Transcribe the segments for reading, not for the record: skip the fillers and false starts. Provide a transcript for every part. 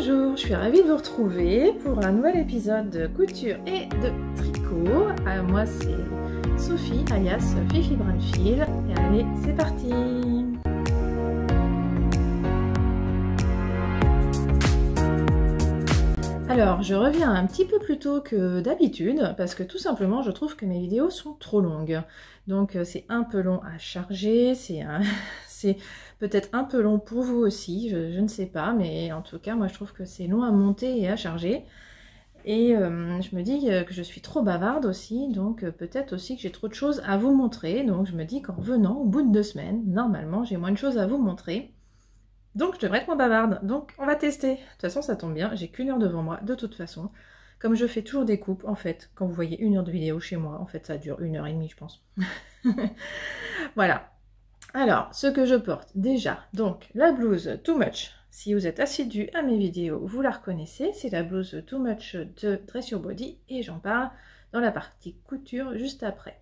Bonjour, je suis ravie de vous retrouver pour un nouvel épisode de couture et de tricot. Moi c'est Sophie alias Fifi Brunfield et allez c'est parti. Alors je reviens un petit peu plus tôt que d'habitude parce que tout simplement je trouve que mes vidéos sont trop longues. Donc c'est un peu long à charger, c'est peut-être un peu long pour vous aussi, je ne sais pas, mais en tout cas moi je trouve que c'est long à monter et à charger. Et je me dis que je suis trop bavarde aussi, donc peut-être aussi que j'ai trop de choses à vous montrer. Donc je me dis qu'en revenant au bout de 2 semaines, normalement j'ai moins de choses à vous montrer. Donc je devrais être moins bavarde, donc on va tester. De toute façon ça tombe bien, j'ai qu'1 heure devant moi de toute façon. Comme je fais toujours des coupes, en fait, quand vous voyez 1 heure de vidéo chez moi, en fait ça dure 1h30 je pense. Voilà. Alors, ce que je porte déjà, donc la blouse Too Much. Si vous êtes assidu à mes vidéos, vous la reconnaissez, c'est la blouse Too Much de Dress Your Body et j'en parle dans la partie couture juste après.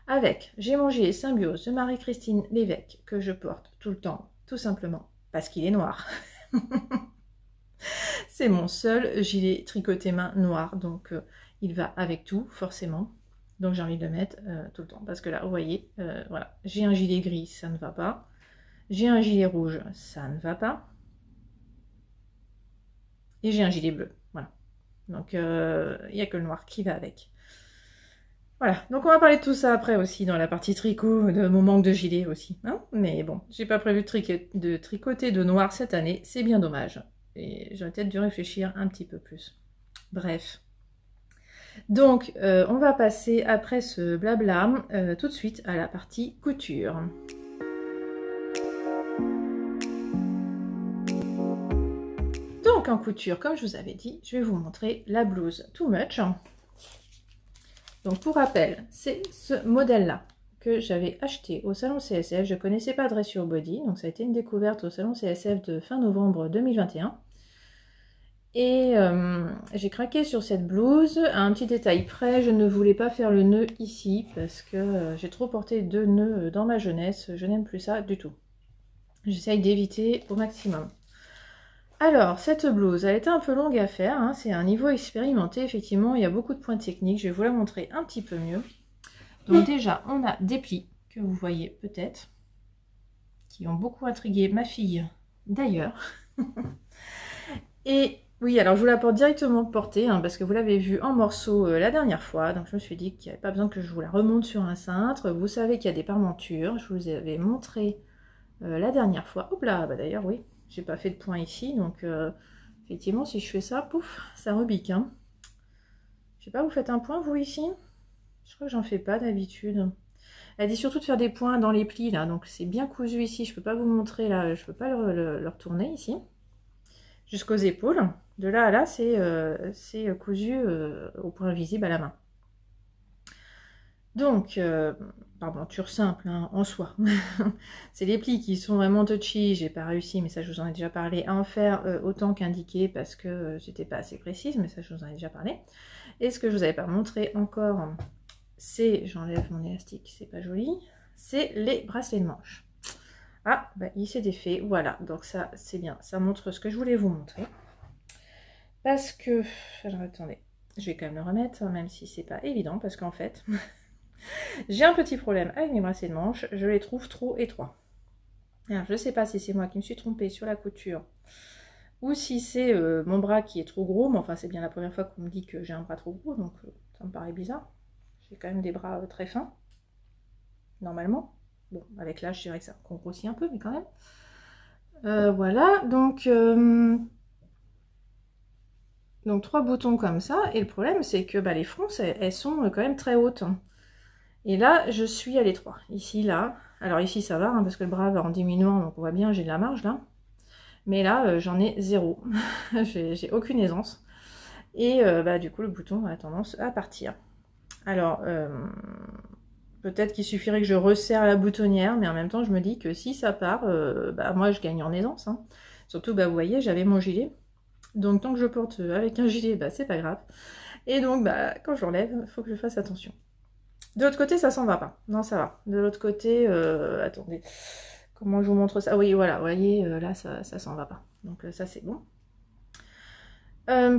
Avec, j'ai mon gilet Symbiose de Marie-Christine Lévesque que je porte tout le temps, tout simplement parce qu'il est noir. C'est mon seul gilet tricoté main noir, donc il va avec tout, forcément. Donc j'ai envie de le mettre tout le temps, parce que là, vous voyez, voilà, j'ai un gilet gris, ça ne va pas. J'ai un gilet rouge, ça ne va pas. Et j'ai un gilet bleu, voilà. Donc il n'y a que le noir qui va avec. Voilà, donc on va parler de tout ça après aussi dans la partie tricot, de mon manque de gilet aussi. Hein, mais bon, j'ai pas prévu de tricoter de noir cette année, c'est bien dommage. Et j'aurais peut-être dû réfléchir un petit peu plus. Bref. Donc, on va passer après ce blabla tout de suite à la partie couture. Donc en couture, comme je vous avais dit, je vais vous montrer la blouse Too Much. Donc pour rappel, c'est ce modèle-là que j'avais acheté au salon CSF. Je ne connaissais pas Dress Your Body, donc ça a été une découverte au salon CSF de fin novembre 2021. Et j'ai craqué sur cette blouse. À un petit détail près, je ne voulais pas faire le nœud ici parce que j'ai trop porté de nœuds dans ma jeunesse. Je n'aime plus ça du tout. J'essaye d'éviter au maximum. Alors, cette blouse, elle était un peu longue à faire, hein, c'est un niveau expérimenté, effectivement, il y a beaucoup de points techniques, je vais vous la montrer un petit peu mieux. Donc déjà, on a des plis, que vous voyez peut-être, qui ont beaucoup intrigué ma fille d'ailleurs. Et oui, alors je vous la porte directement portée, hein, parce que vous l'avez vue en morceaux la dernière fois, donc je me suis dit qu'il n'y avait pas besoin que je vous la remonte sur un cintre. Vous savez qu'il y a des parmentures, je vous avais montré la dernière fois. Hop là, bah d'ailleurs oui. J'ai pas fait de point ici, donc effectivement, si je fais ça, pouf, ça rebique. Hein. Je sais pas, vous faites un point, vous, ici? Je crois que j'en fais pas d'habitude. Elle dit surtout de faire des points dans les plis, là, donc c'est bien cousu ici. Je peux pas vous montrer, là, je peux pas le retourner ici. Jusqu'aux épaules. De là à là, c'est cousu au point visible à la main. Donc, parmenture simple, hein, en soi. C'est les plis qui sont vraiment touchy, j'ai pas réussi, mais ça je vous en ai déjà parlé, à en faire autant qu'indiqué parce que j'étais pas assez précise, mais ça je vous en ai déjà parlé. Et ce que je vous avais pas montré encore, c'est, j'enlève mon élastique, c'est pas joli, c'est les bracelets de manche. Ah, bah il s'est défait, voilà, donc ça c'est bien, ça montre ce que je voulais vous montrer. Parce que, alors attendez, je vais quand même le remettre, même si c'est pas évident, parce qu'en fait... J'ai un petit problème avec mes bracelets de manche, je les trouve trop étroits. Alors je ne sais pas si c'est moi qui me suis trompée sur la couture ou si c'est mon bras qui est trop gros, mais enfin c'est bien la première fois qu'on me dit que j'ai un bras trop gros, donc ça me paraît bizarre. J'ai quand même des bras très fins, normalement. Bon, avec l'âge je dirais que ça grossit un peu, mais quand même. Voilà, donc 3 boutons comme ça, et le problème c'est que bah, les fronces elles sont quand même très hautes. Et là, je suis à l'étroit. Ici, là. Alors ici, ça va, hein, parce que le bras va en diminuant, donc on voit bien, j'ai de la marge, là. Mais là, j'en ai zéro. J'ai aucune aisance. Et bah, du coup, le bouton a tendance à partir. Alors, peut-être qu'il suffirait que je resserre la boutonnière, mais en même temps, je me dis que si ça part, bah, moi, je gagne en aisance. Hein. Surtout, bah, vous voyez, j'avais mon gilet. Donc, tant que je porte avec un gilet, bah, c'est pas grave. Et donc, bah, quand je l'enlève, il faut que je fasse attention. De l'autre côté, ça s'en va pas. Non, ça va. De l'autre côté, attendez, comment je vous montre ça? Oui, voilà, vous voyez, là, ça s'en va pas. Donc ça, c'est bon.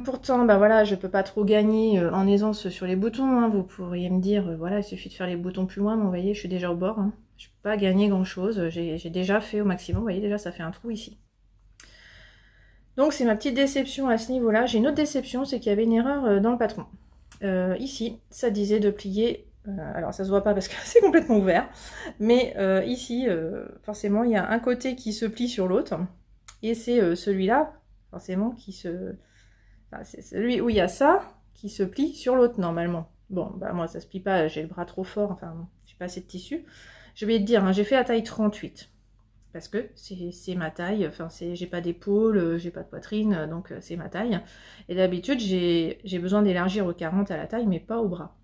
Pourtant, bah voilà, je peux pas trop gagner en aisance sur les boutons, hein. Vous pourriez me dire, voilà, il suffit de faire les boutons plus loin, mais vous voyez, je suis déjà au bord, hein. Je peux pas gagner grand chose, j'ai déjà fait au maximum, vous voyez, déjà ça fait un trou ici. Donc c'est ma petite déception à ce niveau-là. J'ai une autre déception, c'est qu'il y avait une erreur dans le patron. Ici, ça disait de plier, alors ça se voit pas parce que c'est complètement ouvert, mais ici, forcément, il y a un côté qui se plie sur l'autre, et c'est celui-là, forcément, qui se... Enfin, c'est celui où il y a ça qui se plie sur l'autre normalement. Bon, bah moi ça se plie pas, j'ai le bras trop fort, enfin j'ai pas assez de tissu. J'ai oublié de dire, hein, j'ai fait la taille 38 parce que c'est ma taille, enfin j'ai pas d'épaule, j'ai pas de poitrine, donc c'est ma taille. Et d'habitude j'ai besoin d'élargir au 40 à la taille, mais pas au bras.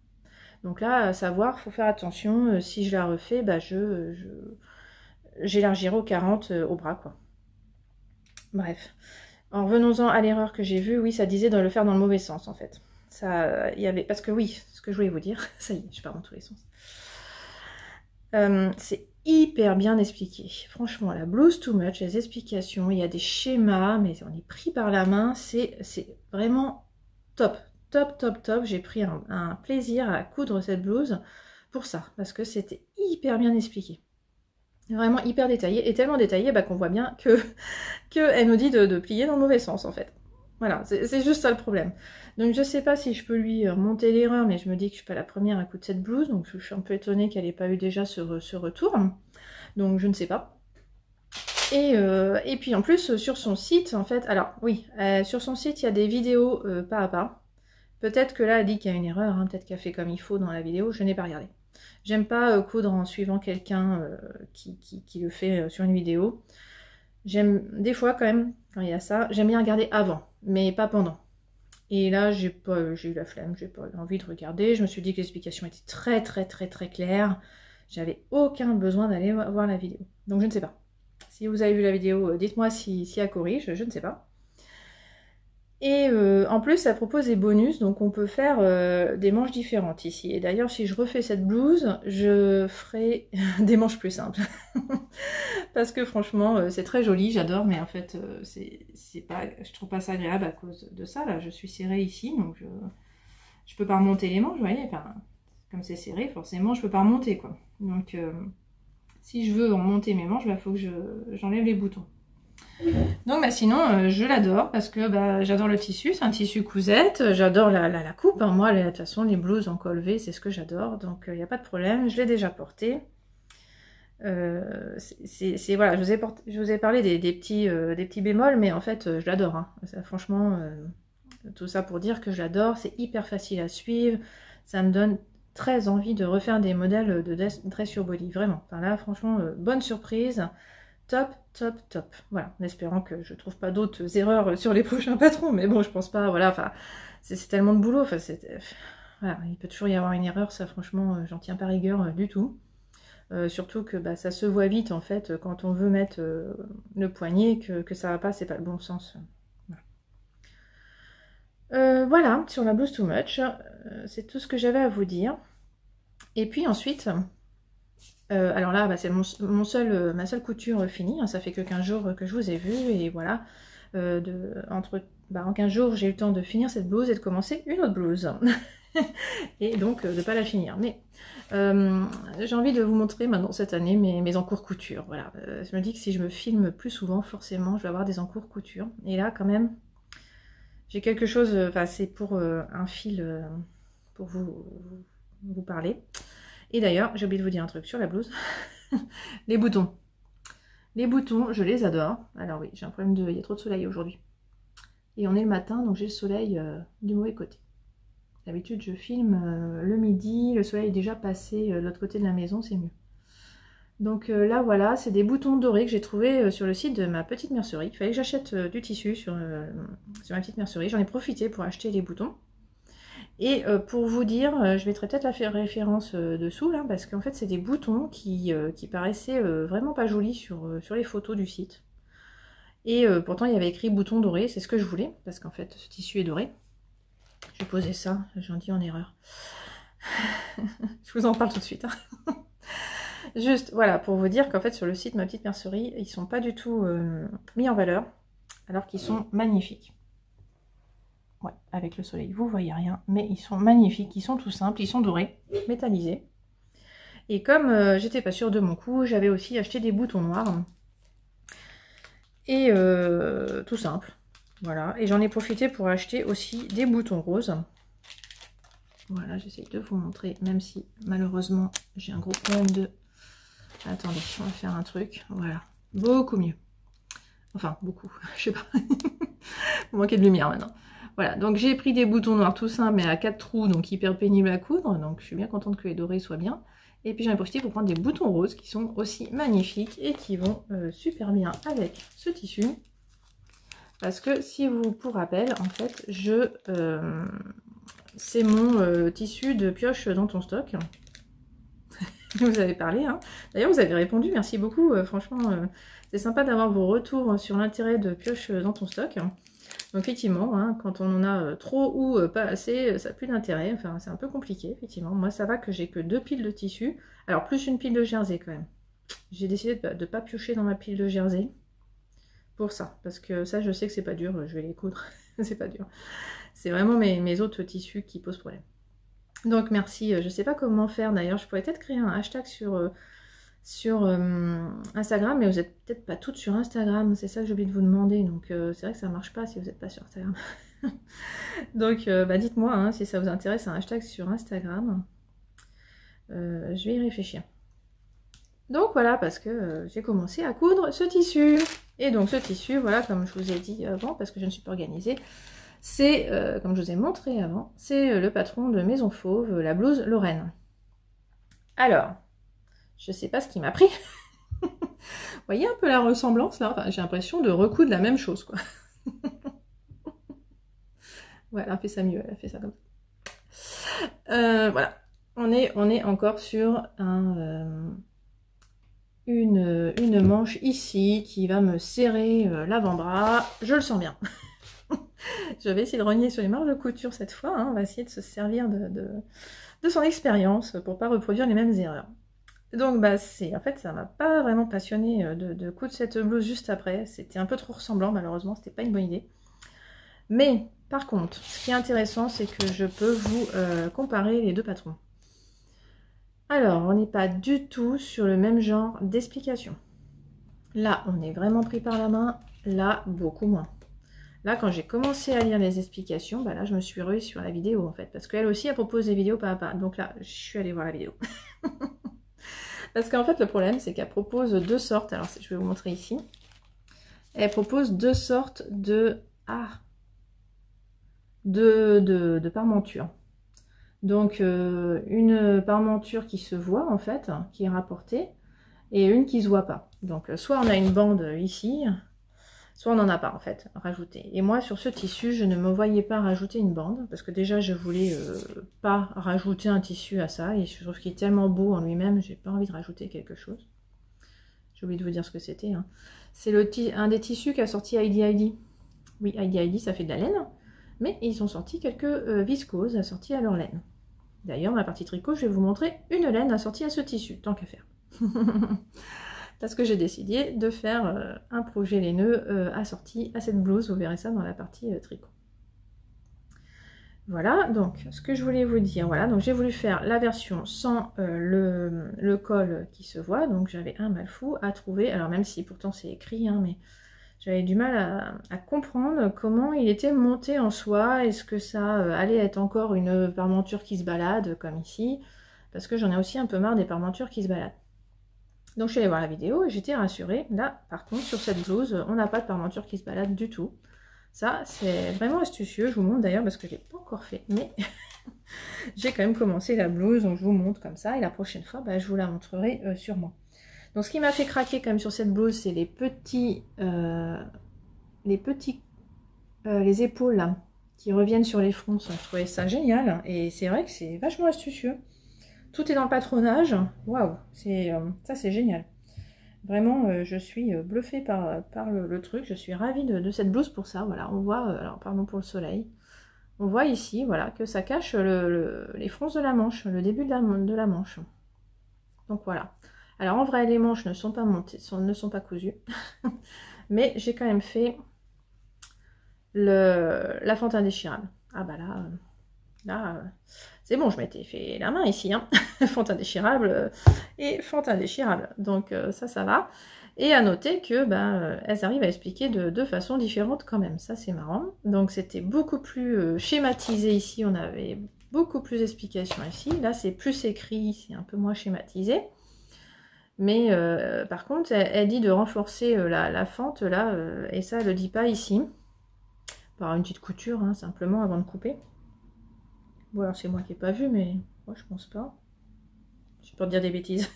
Donc là, à savoir, faut faire attention, si je la refais, bah j'élargirai au 40 au bras, quoi. Bref. En revenons-en à l'erreur que j'ai vue, oui, ça disait de le faire dans le mauvais sens, en fait. Ça, il y avait... Parce que oui, ce que je voulais vous dire, ça y est, je pars dans tous les sens. C'est hyper bien expliqué. Franchement, la blouse too much, les explications, il y a des schémas, mais on est pris par la main, c'est vraiment top. Top, top, top. J'ai pris un plaisir à coudre cette blouse pour ça, parce que c'était hyper bien expliqué. Vraiment hyper détaillé, et tellement détaillé bah, qu'on voit bien que elle nous dit de plier dans le mauvais sens en fait. Voilà, c'est juste ça le problème. Donc je sais pas si je peux lui remonter l'erreur, mais je me dis que je suis pas la première à coudre cette blouse, donc je suis un peu étonnée qu'elle ait pas eu déjà ce retour. Donc je ne sais pas. Et puis en plus sur son site, en fait, alors oui, sur son site il y a des vidéos pas à pas. Peut-être que là elle dit qu'il y a une erreur, hein, peut-être qu'elle fait comme il faut dans la vidéo, je n'ai pas regardé. J'aime pas coudre en suivant quelqu'un qui le fait sur une vidéo. J'aime des fois quand même, quand il y a ça, j'aime bien regarder avant, mais pas pendant. Et là, j'ai eu la flemme, j'ai pas eu envie de regarder. Je me suis dit que l'explication était très très très très claire. J'avais aucun besoin d'aller voir la vidéo. Donc je ne sais pas. Si vous avez vu la vidéo, dites-moi si elle corrige, je ne sais pas. Et en plus, ça propose des bonus, donc on peut faire des manches différentes ici. Et d'ailleurs, si je refais cette blouse, je ferai des manches plus simples. Parce que franchement, c'est très joli, j'adore, mais en fait, c'est pas, je trouve pas ça agréable à cause de ça. Là, je suis serrée ici, donc je peux pas remonter les manches, vous voyez. Enfin, comme c'est serré, forcément, je peux pas remonter, quoi. Donc, si je veux remonter mes manches, il faut que j'enlève les boutons. Donc bah, sinon je l'adore parce que bah, j'adore le tissu, c'est un tissu cousette, j'adore la coupe, hein. Moi de toute façon les blouses en col V c'est ce que j'adore, donc il n'y a pas de problème, je l'ai déjà porté. Voilà, je vous ai parlé des petits bémols, mais en fait je l'adore, hein. Franchement tout ça pour dire que je l'adore, c'est hyper facile à suivre, ça me donne très envie de refaire des modèles de dress your body, vraiment. Enfin là franchement bonne surprise. Top, top, top. Voilà, en espérant que je trouve pas d'autres erreurs sur les prochains patrons, mais bon, je pense pas, voilà, enfin, c'est tellement de boulot, enfin, voilà, il peut toujours y avoir une erreur, ça, franchement, j'en tiens pas rigueur du tout. Surtout que bah, ça se voit vite, en fait, quand on veut mettre le poignet, que ça va pas, c'est pas le bon sens. Voilà, sur la blouse too much, c'est tout ce que j'avais à vous dire. Et puis ensuite... alors là, bah, c'est ma seule couture finie, hein, ça fait que 15 jours que je vous ai vu, et voilà, en 15 jours, j'ai eu le temps de finir cette blouse et de commencer une autre blouse, et donc de ne pas la finir. Mais j'ai envie de vous montrer maintenant cette année mes encours couture, voilà. Je me dis que si je me filme plus souvent, forcément, je vais avoir des encours couture, et là, quand même, j'ai quelque chose, enfin, c'est pour un fil, pour vous parler. Et d'ailleurs, j'ai oublié de vous dire un truc sur la blouse. Les boutons. Les boutons, je les adore. Alors oui, j'ai un problème il y a trop de soleil aujourd'hui. Et on est le matin, donc j'ai le soleil du mauvais côté. D'habitude, je filme le midi, le soleil est déjà passé de l'autre côté de la maison, c'est mieux. Donc là, voilà, c'est des boutons dorés que j'ai trouvé sur le site de ma petite mercerie. Il fallait que j'achète du tissu sur ma petite mercerie. J'en ai profité pour acheter les boutons. Et pour vous dire, je mettrai peut-être la référence dessous, là, parce qu'en fait, c'est des boutons qui paraissaient vraiment pas jolis sur les photos du site. Et pourtant, il y avait écrit bouton doré, c'est ce que je voulais, parce qu'en fait, ce tissu est doré. J'ai posé ça, j'en dis en erreur. Je vous en parle tout de suite. Hein. Juste, voilà, pour vous dire qu'en fait, sur le site Ma Petite Mercerie, ils sont pas du tout mis en valeur, alors qu'ils sont magnifiques. Ouais, avec le soleil, vous voyez rien, mais ils sont magnifiques, ils sont tout simples, ils sont dorés, métallisés. Et comme j'étais pas sûre de mon coup, j'avais aussi acheté des boutons noirs. Et tout simple, voilà. Et j'en ai profité pour acheter aussi des boutons roses. Voilà, j'essaie de vous montrer, même si malheureusement j'ai un gros problème de... Attendez, on va faire un truc, voilà. Beaucoup mieux. Enfin, beaucoup, je sais pas. Vous manquez de lumière maintenant. Voilà, donc j'ai pris des boutons noirs tout simples, mais à 4 trous, donc hyper pénible à coudre. Donc je suis bien contente que les dorés soient bien. Et puis j'en ai profité pour prendre des boutons roses qui sont aussi magnifiques et qui vont super bien avec ce tissu. Parce que si vous, pour rappel, en fait, c'est mon tissu de pioche dans ton stock. Vous avez parlé, hein. D'ailleurs, vous avez répondu, merci beaucoup. Franchement, c'est sympa d'avoir vos retours sur l'intérêt de pioche dans ton stock. Donc effectivement, hein, quand on en a trop ou pas assez, ça n'a plus d'intérêt. Enfin, c'est un peu compliqué, effectivement. Moi, ça va que j'ai que 2 piles de tissu. Alors, plus une pile de jersey quand même. J'ai décidé de ne pas piocher dans ma pile de jersey. Pour ça. Parce que ça, je sais que c'est pas dur. Je vais les coudre. C'est pas dur. C'est vraiment mes autres tissus qui posent problème. Donc, merci. Je sais pas comment faire. D'ailleurs, je pourrais peut-être créer un hashtag sur Instagram, mais vous n'êtes peut-être pas toutes sur Instagram, c'est ça que j'ai oublié de vous demander, donc c'est vrai que ça marche pas si vous n'êtes pas sur Instagram. Donc dites-moi hein, si ça vous intéresse un hashtag sur Instagram, je vais y réfléchir. Donc voilà, parce que j'ai commencé à coudre ce tissu, et donc ce tissu, voilà, comme je vous ai dit avant, parce que je ne suis pas organisée, c'est, comme je vous ai montré avant, c'est le patron de Maison Fauve, la blouse Lorraine. Alors, je sais pas ce qui m'a pris. Vous voyez un peu la ressemblance là, enfin, j'ai l'impression de recoudre la même chose quoi. Ouais, elle a fait ça mieux, elle a fait ça comme ça. Voilà, on est encore sur une manche ici qui va me serrer l'avant-bras. Je le sens bien. Je vais essayer de renier sur les marges de couture cette fois. Hein. On va essayer de se servir de son expérience pour pas reproduire les mêmes erreurs. Donc en fait ça m'a pas vraiment passionné de coudre cette blouse juste après, c'était un peu trop ressemblant malheureusement, c'était pas une bonne idée. Mais par contre, ce qui est intéressant c'est que je peux vous comparer les deux patrons. Alors, on n'est pas du tout sur le même genre d'explication. Là, on est vraiment pris par la main, là, beaucoup moins. Là, quand j'ai commencé à lire les explications, là, je me suis ruée sur la vidéo en fait, parce qu'elle aussi, elle propose des vidéos pas à pas. Donc là, je suis allée voir la vidéo. Parce qu'en fait, le problème, c'est qu'elle propose 2 sortes. Alors, je vais vous montrer ici. Elle propose 2 sortes de parmenture. Donc, une parmenture qui se voit, en fait, qui est rapportée, et une qui ne se voit pas. Donc, soit on a une bande ici, soit on n'en a pas, en fait, rajoutée. Et moi, sur ce tissu, je ne me voyais pas rajouter une bande, parce que déjà, je voulais pas rajouter un tissu à ça, et je trouve qu'il est tellement beau en lui-même, j'ai pas envie de rajouter quelque chose. J'ai oublié de vous dire ce que c'était. Hein. C'est un des tissus qu'a sorti Heidi Heidi. Oui, Heidi Heidi, ça fait de la laine, mais ils ont sorti quelques viscoses assorties à leur laine. D'ailleurs, dans la partie tricot, je vais vous montrer une laine assortie à ce tissu, tant qu'à faire. Parce que j'ai décidé de faire un projet laineux assorti à cette blouse. Vous verrez ça dans la partie tricot. Voilà, donc ce que je voulais vous dire, voilà, donc j'ai voulu faire la version sans le col qui se voit, donc j'avais un mal fou à trouver, alors même si pourtant c'est écrit, hein, mais j'avais du mal à comprendre comment il était monté en soi, est-ce que ça allait être encore une parmenture qui se balade comme ici, parce que j'en ai aussi un peu marre des parmentures qui se baladent. Donc je suis allée voir la vidéo et j'étais rassurée. Là, par contre, sur cette blouse, on n'a pas de parmenture qui se balade du tout. Ça, c'est vraiment astucieux. Je vous montre d'ailleurs parce que je ne l'ai pas encore fait. Mais j'ai quand même commencé la blouse, donc je vous montre comme ça. Et la prochaine fois, je vous la montrerai sûrement. Donc ce qui m'a fait craquer quand même sur cette blouse, c'est les épaules là, qui reviennent sur les fronts. Je trouvais ça génial. Et c'est vrai que c'est vachement astucieux. Tout est dans le patronage. Waouh, ça c'est génial. Vraiment, je suis bluffée par le truc. Je suis ravie de cette blouse pour ça. Voilà, on voit, alors pardon pour le soleil. On voit ici, voilà, que ça cache les fronces de la manche, le début de la manche. Donc voilà. Alors en vrai, les manches ne sont pas montées, ne sont pas cousues. Mais j'ai quand même fait la fente indéchirable. Ah bah là c'est bon, je m'étais fait la main ici, hein. Fente indéchirable et fente indéchirable. Donc ça va. Et à noter que elles arrivent à expliquer de deux façons différentes quand même. Ça c'est marrant. Donc c'était beaucoup plus schématisé ici. On avait beaucoup plus d'explications ici. Là c'est plus écrit, c'est un peu moins schématisé. Mais par contre, elle dit de renforcer la fente là, et ça elle le dit pas ici. Par une petite couture, hein, simplement avant de couper. Bon alors c'est moi qui n'ai pas vu, mais moi je pense pas. J'ai peur de dire des bêtises.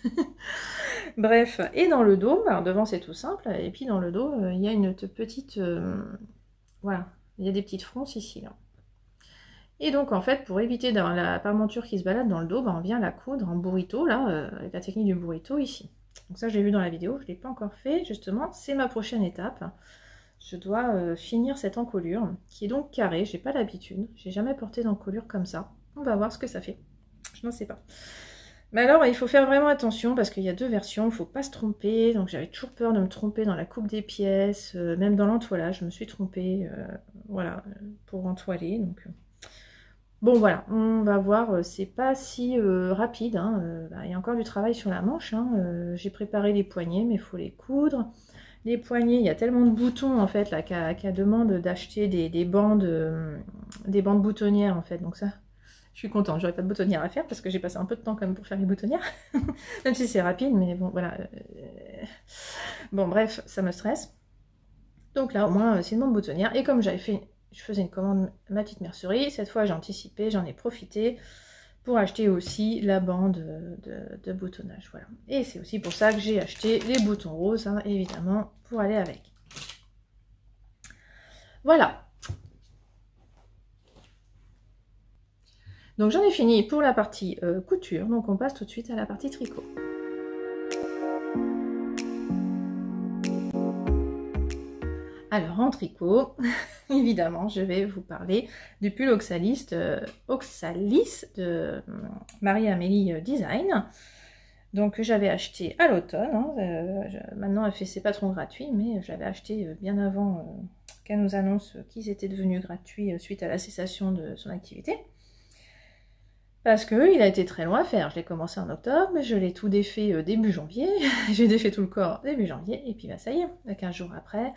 Bref, et dans le dos, alors devant c'est tout simple, et puis dans le dos, il y a une petite... voilà, il y a des petites fronces ici, là. Et donc en fait, pour éviter d'avoir la parmenture qui se balade dans le dos, on vient la coudre en burrito, là, avec la technique du burrito ici. Donc ça, je l'ai vu dans la vidéo, je ne l'ai pas encore fait, justement, c'est ma prochaine étape. Je dois finir cette encolure, qui est donc carrée, j'ai pas l'habitude, j'ai jamais porté d'encolure comme ça. On va voir ce que ça fait, je n'en sais pas. Mais alors, il faut faire vraiment attention parce qu'il y a deux versions, il ne faut pas se tromper. Donc j'avais toujours peur de me tromper dans la coupe des pièces, même dans l'entoilage, je me suis trompée, voilà, pour entoiler. Donc bon voilà, on va voir, c'est pas si rapide, hein, il y a encore du travail sur la manche, hein, j'ai préparé les poignets, mais il faut les coudre. Les poignets, il y a tellement de boutons en fait là qu'elle demande d'acheter des bandes boutonnières en fait, donc ça... Je suis contente, j'aurais pas de boutonnière à faire parce que j'ai passé un peu de temps quand même pour faire les boutonnières. Même si c'est rapide, mais bon, voilà. Bon, bref, ça me stresse. Donc là, au moins, c'est une bande boutonnière. Et comme je faisais une commande ma petite mercerie, cette fois j'ai anticipé, j'en ai profité pour acheter aussi la bande de boutonnage. Voilà. Et c'est aussi pour ça que j'ai acheté les boutons roses, hein, évidemment, pour aller avec. Voilà. Donc j'en ai fini pour la partie couture, donc on passe tout de suite à la partie tricot. Alors en tricot, évidemment, je vais vous parler du pull Oxalis de Marie-Amélie Design. Donc j'avais acheté à l'automne, hein, maintenant c'est pas trop gratuit, mais j'avais acheté bien avant qu'elle nous annonce qu'ils étaient devenus gratuits suite à la cessation de son activité. Parce qu'il a été très long à faire. Je l'ai commencé en octobre, mais je l'ai tout défait début janvier. J'ai défait tout le corps début janvier, et puis ça y est, 15 jours après,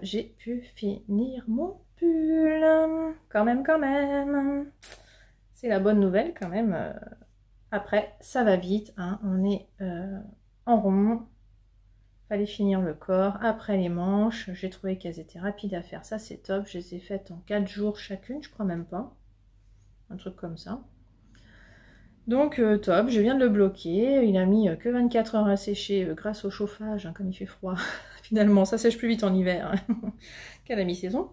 j'ai pu finir mon pull. Quand même. C'est la bonne nouvelle quand même. Après, ça va vite, hein. On est en rond. Fallait finir le corps. Après les manches, j'ai trouvé qu'elles étaient rapides à faire. Ça, c'est top. Je les ai faites en 4 jours chacune, je crois même pas. Un truc comme ça. Donc top, je viens de le bloquer, il a mis que 24 heures à sécher grâce au chauffage, hein, comme il fait froid. Finalement, ça sèche plus vite en hiver qu'à la mi-saison.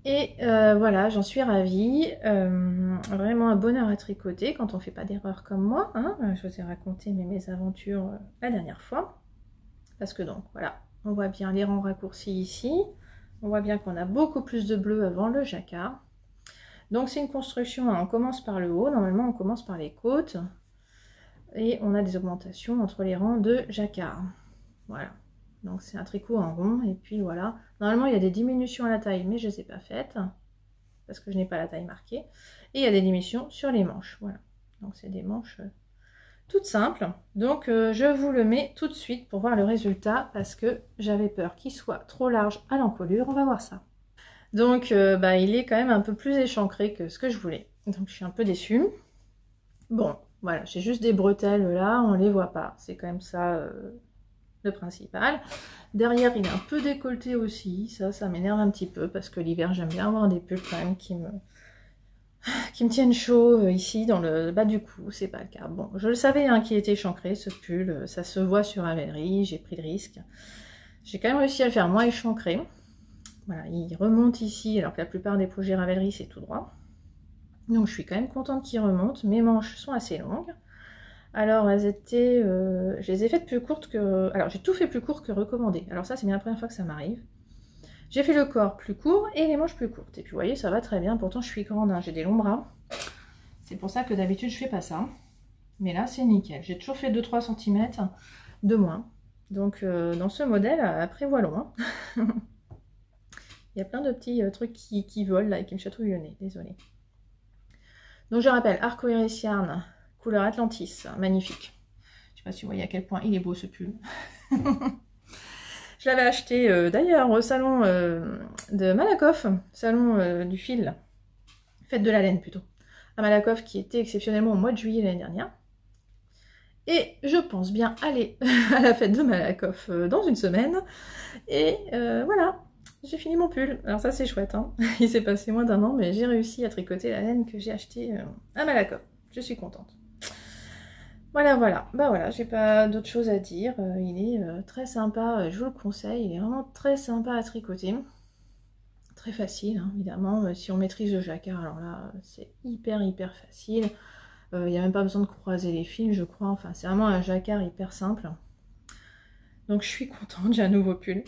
Et voilà, j'en suis ravie. Vraiment un bonheur à tricoter quand on fait pas d'erreur comme moi. Hein. Je vous ai raconté mes aventures la dernière fois. Parce que donc, voilà, on voit bien les rangs raccourcis ici. On voit bien qu'on a beaucoup plus de bleu avant le jacquard. Donc c'est une construction, hein, on commence par le haut, normalement on commence par les côtes, et on a des augmentations entre les rangs de jacquard. Voilà, donc c'est un tricot en rond, et puis voilà. Normalement il y a des diminutions à la taille, mais je ne les ai pas faites, parce que je n'ai pas la taille marquée. Et il y a des diminutions sur les manches, voilà. Donc c'est des manches toutes simples. Donc je vous le mets tout de suite pour voir le résultat, parce que j'avais peur qu'il soit trop large à l'encolure, on va voir ça. Donc il est quand même un peu plus échancré que ce que je voulais. Donc je suis un peu déçue. Bon, voilà, j'ai juste des bretelles là, on les voit pas. C'est quand même ça le principal. Derrière, il est un peu décolleté aussi. Ça m'énerve un petit peu parce que l'hiver, j'aime bien avoir des pulls quand même qui me tiennent chaud ici dans le bas du cou. C'est pas le cas. Bon, je le savais hein, qu'il était échancré ce pull. Ça se voit sur Ravelry, j'ai pris le risque. J'ai quand même réussi à le faire moins échancré. Voilà, il remonte ici, alors que la plupart des projets Ravelry, c'est tout droit. Donc je suis quand même contente qu'il remonte. Mes manches sont assez longues. Alors elles étaient... je les ai faites plus courtes que... Alors j'ai tout fait plus court que recommandé. Alors ça, c'est bien la première fois que ça m'arrive. J'ai fait le corps plus court et les manches plus courtes. Et puis vous voyez, ça va très bien. Pourtant, je suis grande, hein. J'ai des longs bras. C'est pour ça que d'habitude, je fais pas ça. Mais là, c'est nickel. J'ai toujours fait 2-3 cm de moins. Donc dans ce modèle, après voilons. Hein. Il y a plein de petits trucs qui volent là et qui me chatouillent le nez, désolée. Donc je rappelle, Arcoiris Yarn, couleur Atlantis, magnifique. Je sais pas si vous voyez à quel point il est beau ce pull. Je l'avais acheté d'ailleurs au salon de Malakoff, salon du fil, fête de la laine plutôt, à Malakoff qui était exceptionnellement au mois de juillet l'année dernière. Et je pense bien aller à la fête de Malakoff dans une semaine. Et voilà, j'ai fini mon pull. Alors ça c'est chouette, hein. Il s'est passé moins d'1 an, mais j'ai réussi à tricoter la laine que j'ai achetée à Malakoff. Je suis contente. Voilà, voilà. Bah voilà, j'ai pas d'autre chose à dire. Il est très sympa, je vous le conseille. Il est vraiment très sympa à tricoter. Très facile, hein, évidemment. Si on maîtrise le jacquard, alors là, c'est hyper facile. Il n'y a même pas besoin de croiser les fils, je crois. Enfin, c'est vraiment un jacquard hyper simple. Donc, je suis contente, j'ai un nouveau pull.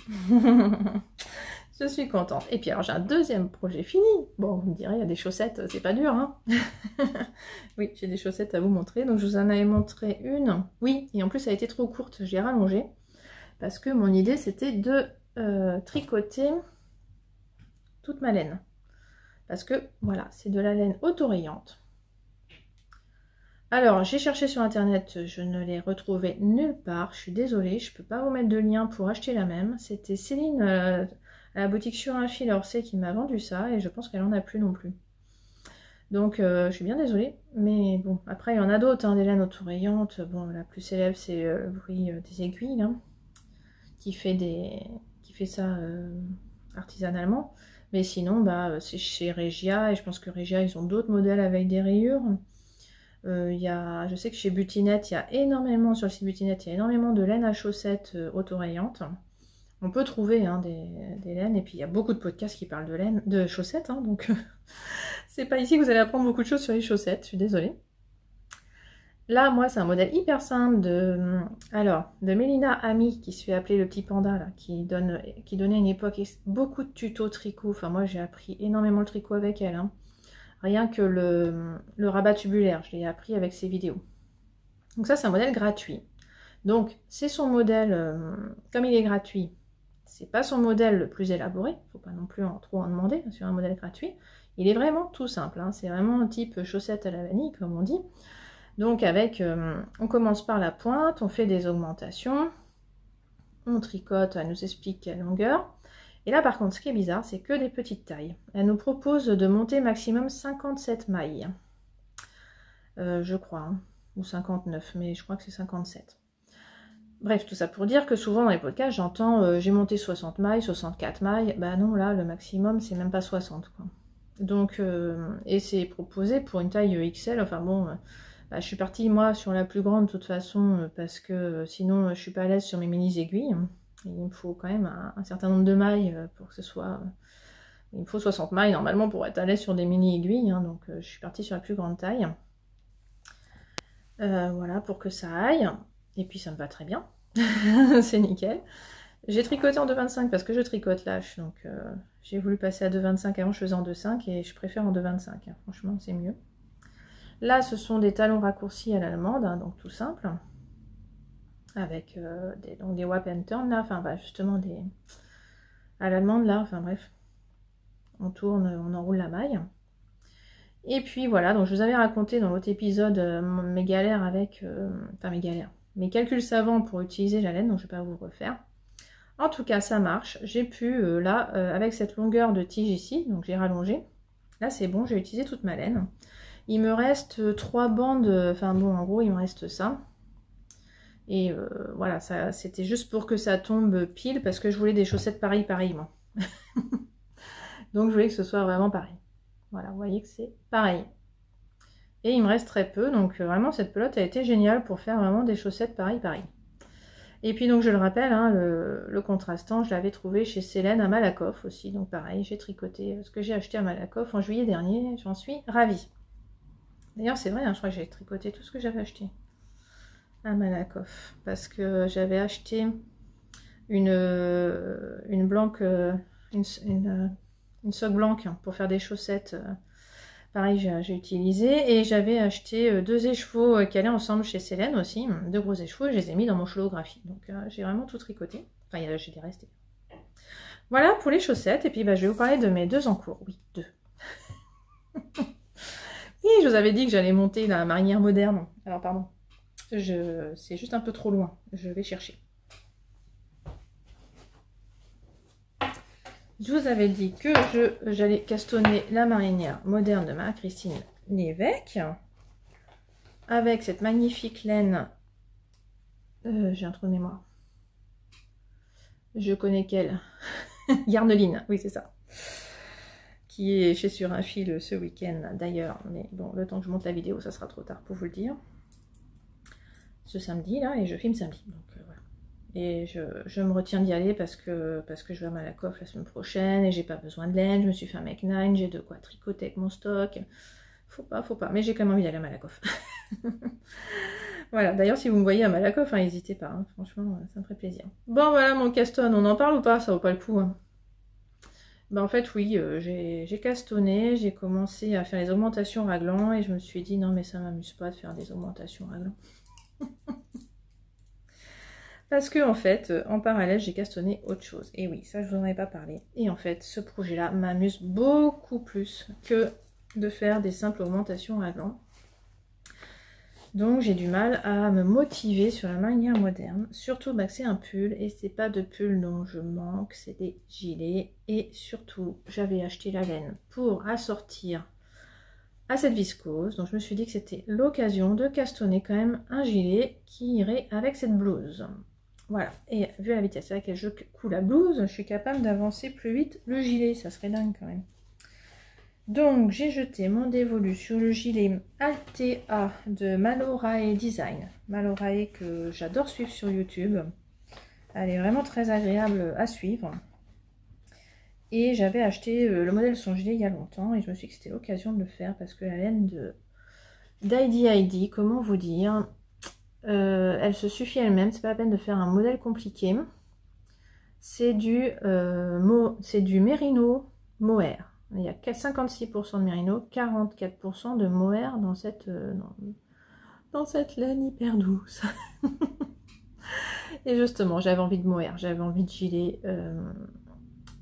Je suis contente. Et puis, alors, j'ai un deuxième projet fini. Bon, vous me direz, il y a des chaussettes, c'est pas dur, hein. Oui, j'ai des chaussettes à vous montrer. Donc, je vous en avais montré une. Oui, et en plus, elle a été trop courte. Je l'ai rallongée. Parce que mon idée, c'était de tricoter toute ma laine. Parce que, voilà, c'est de la laine autorayante. Alors, j'ai cherché sur internet, je ne l'ai retrouvée nulle part. Je suis désolée, je ne peux pas vous mettre de lien pour acheter la même. C'était Céline à la boutique Sur un fil à Orsay qui m'a vendu ça et je pense qu'elle n'en a plus non plus. Donc, je suis bien désolée. Mais bon, après, il y en a d'autres, hein, des laines autorayantes. Bon, la plus célèbre, c'est le bruit des aiguilles, hein, qui fait ça artisanalement. Mais sinon, bah, c'est chez Regia et je pense que Regia, ils ont d'autres modèles avec des rayures. Je sais que chez Butinette, il y a énormément, sur le site Butinette, il y a énormément de laine à chaussettes autorayantes. On peut trouver hein, des laines, et puis il y a beaucoup de podcasts qui parlent de chaussettes, hein, donc c'est pas ici que vous allez apprendre beaucoup de choses sur les chaussettes, je suis désolée. Là, moi, c'est un modèle hyper simple de Mélina Ami, qui se fait appeler le petit panda, là, qui donnait à une époque beaucoup de tutos tricot. Enfin, moi, j'ai appris énormément le tricot avec elle, hein. Rien que le rabat tubulaire, je l'ai appris avec ses vidéos. Donc ça, c'est un modèle gratuit. Donc, c'est son modèle, comme il est gratuit, c'est pas son modèle le plus élaboré, faut pas non plus trop en demander sur un modèle gratuit. Il est vraiment tout simple, hein, c'est vraiment un type chaussette à la vanille, comme on dit. Donc avec, on commence par la pointe, on fait des augmentations, on tricote, elle nous explique quelle longueur. Et là par contre, ce qui est bizarre, c'est que des petites tailles. Elle nous propose de monter maximum 57 mailles. Je crois, hein, ou 59, mais je crois que c'est 57. Bref, tout ça pour dire que souvent dans les podcasts, j'entends j'ai monté 60 mailles, 64 mailles. Bah non, là, le maximum, c'est même pas 60, quoi. Donc, et c'est proposé pour une taille XL, enfin bon... Bah, je suis partie, moi, sur la plus grande, de toute façon, parce que sinon, je suis pas à l'aise sur mes mini-aiguilles. Il me faut quand même un certain nombre de mailles pour que ce soit... Il me faut 60 mailles, normalement, pour être à l'aise sur des mini-aiguilles. Hein, donc, je suis partie sur la plus grande taille. Voilà, pour que ça aille. Et puis, ça me va très bien. C'est nickel. J'ai tricoté en 2,25 parce que je tricote lâche. Donc, j'ai voulu passer à 2,25. Avant, je faisais en 2,5 et je préfère en 2,25. Hein, franchement, c'est mieux. Là, ce sont des talons raccourcis à l'allemande, hein, donc tout simple. Avec des wap and turn, là, enfin, bah, justement, à l'allemande, là, enfin, bref. On tourne, on enroule la maille. Et puis, voilà, donc je vous avais raconté dans l'autre épisode mes galères avec... Enfin, mes galères. Mes calculs savants pour utiliser la laine, donc je ne vais pas vous refaire. En tout cas, ça marche. J'ai pu, là, avec cette longueur de tige ici, donc j'ai rallongé. Là, c'est bon, j'ai utilisé toute ma laine. Il me reste 3 bandes, enfin bon, en gros, il me reste ça. Et voilà, ça c'était juste pour que ça tombe pile, parce que je voulais des chaussettes pareilles, moi. Donc, je voulais que ce soit vraiment pareil. Voilà, vous voyez que c'est pareil. Et il me reste très peu, donc vraiment, cette pelote a été géniale pour faire vraiment des chaussettes pareil. Et puis, donc, je le rappelle, hein, le contrastant, je l'avais trouvé chez Célène à Malakoff aussi. Donc, pareil, j'ai tricoté ce que j'ai acheté à Malakoff en juillet dernier. J'en suis ravie. D'ailleurs, c'est vrai, hein, je crois que j'ai tricoté tout ce que j'avais acheté à Malakoff. Parce que j'avais acheté une blanque, une soque blanche pour faire des chaussettes. Pareil, j'ai utilisé. Et j'avais acheté 2 écheveaux qui allaient ensemble chez Célène aussi. 2 gros écheveaux, je les ai mis dans mon cholographie. Donc, j'ai vraiment tout tricoté. Enfin, j'ai des restés. Voilà pour les chaussettes. Et puis je vais vous parler de mes 2 en cours. Oui, 2. Oui, je vous avais dit que j'allais monter la marinière moderne. Alors pardon, c'est juste un peu trop loin. Je vais chercher. Je vous avais dit que j'allais castonner la marinière moderne de Marie-Christine Lévesque. Avec cette magnifique laine. J'ai un trou de mémoire. Je connais qu'elle. Yarneline, oui c'est ça. Qui est chez Sur un fil ce week-end d'ailleurs. Mais bon, le temps que je monte la vidéo, ça sera trop tard pour vous le dire. Ce samedi là, et je filme samedi. Donc voilà. Et je me retiens d'y aller parce que je vais à Malakoff la semaine prochaine et j'ai pas besoin de laine. Je me suis fait un Make 9, j'ai de quoi tricoter avec mon stock. Faut pas. Mais j'ai quand même envie d'aller à Malakoff. Voilà, d'ailleurs si vous me voyez à Malakoff, n'hésitez pas, hein. Franchement ça me ferait plaisir. Bon voilà mon caston, on en parle ou pas? Ça vaut pas le coup, hein. En fait oui, j'ai castonné, j'ai commencé à faire les augmentations raglan et je me suis dit non mais ça m'amuse pas de faire des augmentations raglan. Parce que en fait, en parallèle j'ai castonné autre chose. Et oui, ça je vous en avais pas parlé. Et en fait ce projet là m'amuse beaucoup plus que de faire des simples augmentations raglan. Donc j'ai du mal à me motiver sur la marinière moderne. Surtout que c'est un pull et c'est pas de pull dont je manque, c'est des gilets. Et surtout j'avais acheté la laine pour assortir à cette viscose. Donc je me suis dit que c'était l'occasion de castonner quand même un gilet qui irait avec cette blouse. Voilà, et vu la vitesse à laquelle je coule la blouse, je suis capable d'avancer plus vite le gilet, ça serait dingue quand même. Donc j'ai jeté mon dévolu sur le gilet Altea de Malorae Design. Malorae que j'adore suivre sur YouTube. Elle est vraiment très agréable à suivre. Et j'avais acheté le modèle son gilet il y a longtemps et je me suis dit que c'était l'occasion de le faire parce que la laine d'Heidi, comment vous dire, elle se suffit elle-même, c'est pas la peine de faire un modèle compliqué. C'est du mérino mohair. Il y a 56% de mérino, 44% de mohair dans cette laine hyper douce. Et justement, j'avais envie de mohair, j'avais envie de gilet.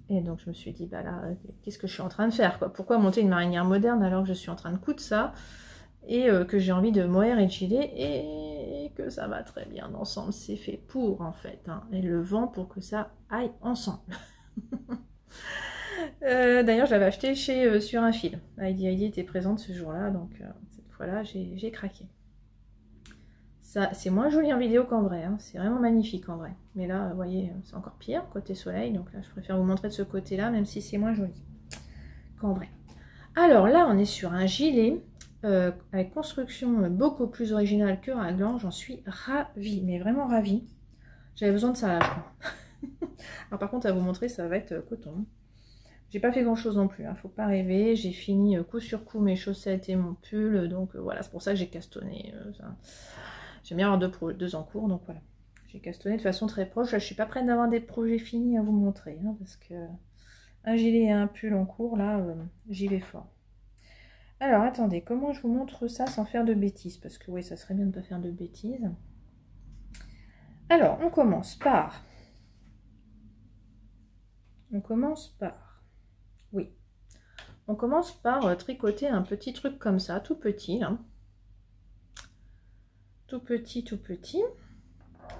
Et donc je me suis dit, bah là, qu'est-ce que je suis en train de faire, quoi? Pourquoi monter une marinière moderne alors que je suis en train de coudre ça et que j'ai envie de mohair et de gilet et que ça va très bien ensemble. C'est fait pour en fait, hein, et le vent pour que ça aille ensemble. D'ailleurs je l'avais acheté chez Sur un fil. Heidi était présente ce jour-là, donc cette fois-là j'ai craqué. Ça c'est moins joli en vidéo qu'en vrai, hein. C'est vraiment magnifique en vrai. Mais là vous voyez c'est encore pire côté soleil, donc là je préfère vous montrer de ce côté-là même si c'est moins joli qu'en vrai. Alors là on est sur un gilet avec construction beaucoup plus originale que raglan, j'en suis ravie, mais vraiment ravie. J'avais besoin de ça là, je crois. Alors par contre à vous montrer ça va être coton. J'ai pas fait grand chose non plus, hein, faut pas rêver. J'ai fini coup sur coup mes chaussettes et mon pull, donc voilà, c'est pour ça que j'ai castonné. J'aime bien avoir deux en cours, donc voilà. J'ai castonné de façon très proche. Là, je suis pas prête d'avoir des projets finis à vous montrer, hein, parce que un gilet et un pull en cours, là, j'y vais fort. Alors attendez, comment je vous montre ça sans faire de bêtises? Parce que oui, ça serait bien de ne pas faire de bêtises. Alors, on commence par... Oui. On commence par tricoter un petit truc comme ça, tout petit, là. Tout petit, tout petit.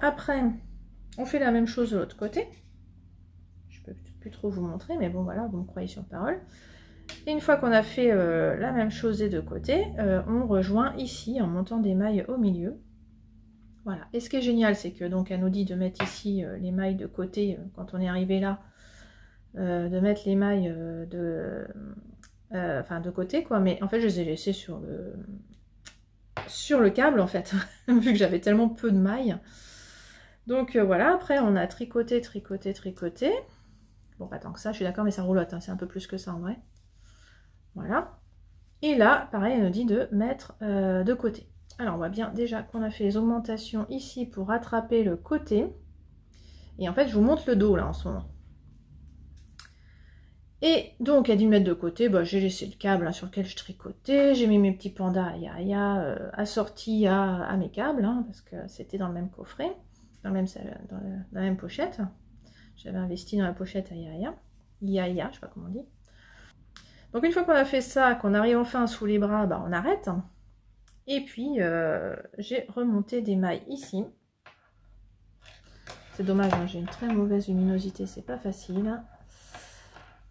Après, on fait la même chose de l'autre côté. Je peux plus trop vous montrer, mais bon, voilà, vous me croyez sur parole. Et une fois qu'on a fait la même chose des deux côtés, on rejoint ici en montant des mailles au milieu. Voilà. Et ce qui est génial, c'est que donc elle nous dit de mettre ici les mailles de côté quand on est arrivé là, de mettre les mailles de côté quoi. Mais en fait, je les ai laissées sur le câble en fait, vu que j'avais tellement peu de mailles. Donc voilà. Après, on a tricoté, tricoté, tricoté. Bon, pas tant que ça, je suis d'accord, mais ça roulotte. Hein, c'est un peu plus que ça en vrai. Voilà. Et là, pareil, elle nous dit de mettre de côté. Alors, on voit bien déjà qu'on a fait les augmentations ici pour rattraper le côté. Et en fait, je vous montre le dos là en ce moment. Et donc, elle dit de mettre de côté. Bah, j'ai laissé le câble hein, sur lequel je tricotais. J'ai mis mes petits pandas assortis à mes câbles, hein, parce que c'était dans le même coffret, dans la même pochette. J'avais investi dans la pochette à Yaya. Yaya, je sais pas comment on dit. Donc une fois qu'on a fait ça, qu'on arrive enfin sous les bras, bah, on arrête. Et puis j'ai remonté des mailles ici. C'est dommage, hein, j'ai une très mauvaise luminosité, c'est pas facile.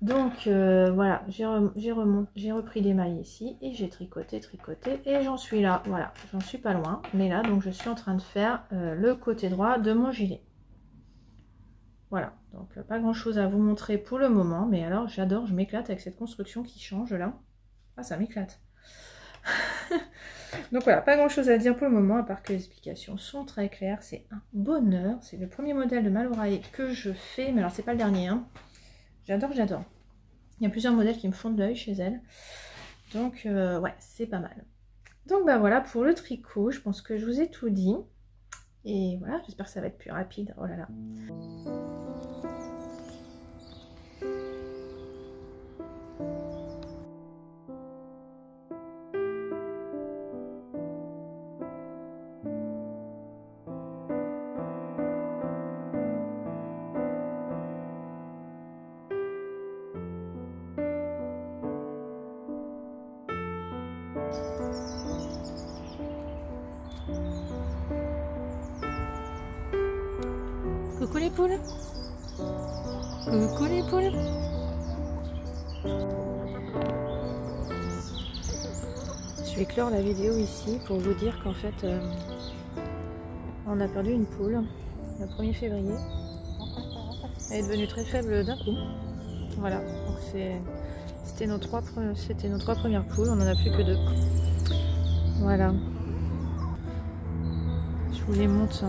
Donc voilà, j'ai repris des mailles ici et j'ai tricoté et j'en suis là. Voilà, j'en suis pas loin, mais là donc je suis en train de faire le côté droit de mon gilet. Voilà, donc pas grand chose à vous montrer pour le moment, mais alors j'adore, je m'éclate avec cette construction qui change là. Ah, ça m'éclate. Donc voilà, pas grand chose à dire pour le moment, à part que les explications sont très claires, c'est un bonheur. C'est le premier modèle de Malorae que je fais, mais alors c'est pas le dernier, hein. J'adore, j'adore. Il y a plusieurs modèles qui me font de l'œil chez elle, donc ouais, c'est pas mal. Donc bah voilà pour le tricot, je pense que je vous ai tout dit. Et voilà, j'espère que ça va être plus rapide. Oh là là. Coucou les poules. Coucou les poules. Je vais clore la vidéo ici pour vous dire qu'en fait on a perdu une poule le 1er février. Elle est devenue très faible d'un coup. Voilà, donc c'était nos trois premières poules, on n'en a plus que 2. Voilà. Je vous les montre.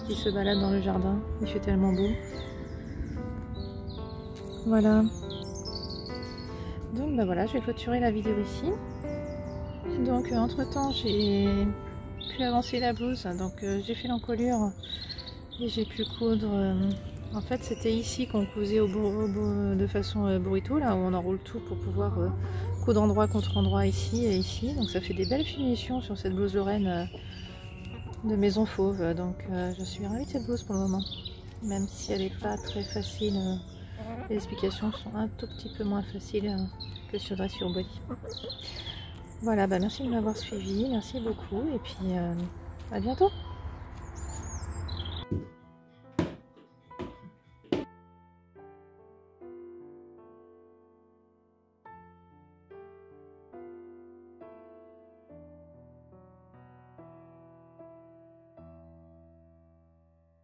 Qui se balade dans le jardin, il fait tellement beau. Voilà. Donc bah voilà, je vais clôturer la vidéo ici. Donc entre temps j'ai pu avancer la blouse, donc j'ai fait l'encolure et j'ai pu coudre. En fait c'était ici qu'on cousait de façon burrito, là où on enroule tout pour pouvoir coudre endroit contre endroit ici et ici. Donc ça fait des belles finitions sur cette blouse Lorraine de maison fauve, donc je suis ravie de cette blouse pour le moment, même si elle n'est pas très facile. Les explications sont un tout petit peu moins faciles que sur Dress Your Body. Voilà, bah merci de m'avoir suivi, merci beaucoup et puis à bientôt.